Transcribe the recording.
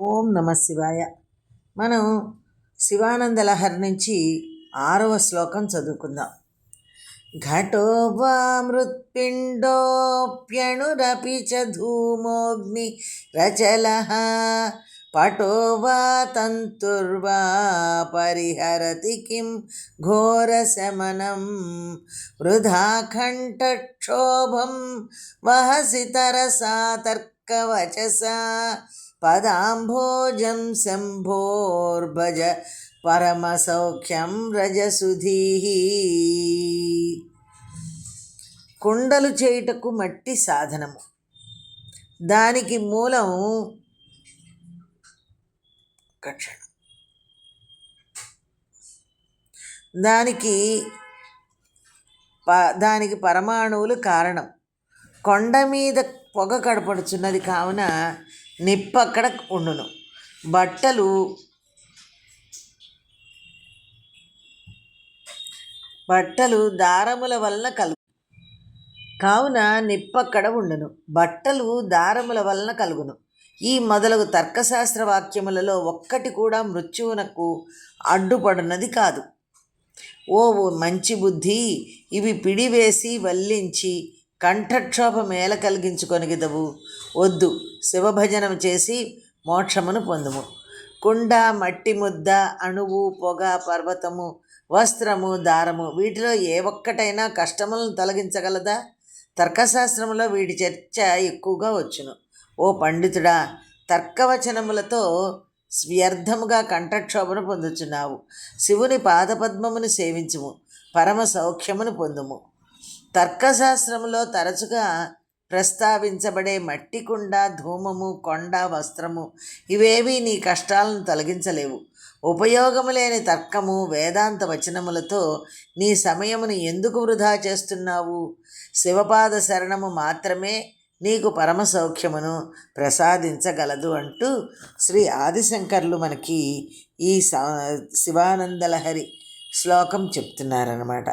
ఓం నమ శివాయ. మనం శివానంద లహరి నుంచి 6వ శ్లోకం చదువుకుందాం. ఘటో వా మృత్పిండోప్యణురపి చ ధూమోగ్ని రచలః పటో వా తంతుర్వా పరిహరతి కిం ఘోరశమనం వృధా కంఠక్షోభం వహసి తరసా తర్కవచసా పదాంభోజం శంభోర్భజ పరమసౌఖ్యం రజసుధీః. కుండలు చేయుటకు మట్టి సాధనము, దానికి మూలం దానికి పరమాణువులు కారణం. కొండ మీద పొగ కడపడుచున్నది కావున నిప్పక్కడ ఉండును. బట్టలు దారముల వలన కావున నిప్పక్కడ ఉండును. బట్టలు దారముల వలన కలుగును. ఈ మొదలగు తర్కశాస్త్ర వాక్యములలో ఒక్కటి కూడా మృత్యువునకు అడ్డుపడున్నది కాదు. ఓ మంచి బుద్ధి, ఇవి పిడివేసి వల్లించి కంఠక్షోభ మేల కలిగించుకొనిగిదవు. వద్దు, శివభజనం చేసి మోక్షమును పొందుము. కుండ, మట్టి ముద్ద, అణువు, పొగ, పర్వతము, వస్త్రము, దారము, వీటిలో ఏ ఒక్కటైనా కష్టములను తొలగించగలదా? తర్కశాస్త్రములో వీటి చర్చ ఎక్కువగా వచ్చును. ఓ పండితుడా, తర్కవచనములతో వ్యర్థముగా కంఠక్షోభను పొందుచున్నావు. శివుని పాదపద్మమును సేవించుము, పరమ సౌఖ్యమును పొందుము. తర్కశాస్త్రములో తరచుగా ప్రస్తావించబడే మట్టి కుండ, ధూమము, కొండ, వస్త్రము ఇవేవీ నీ కష్టాలను తొలగించలేవు. ఉపయోగము లేని తర్కము, వేదాంత వచనములతో నీ సమయమును ఎందుకు వృధా చేస్తున్నావు? శివపాద శరణము మాత్రమే నీకు పరమ సౌఖ్యమును ప్రసాదించగలదు అంటూ శ్రీ ఆదిశంకర్లు మనకి ఈ శివానందలహరి శ్లోకం చెప్తున్నారన్నమాట.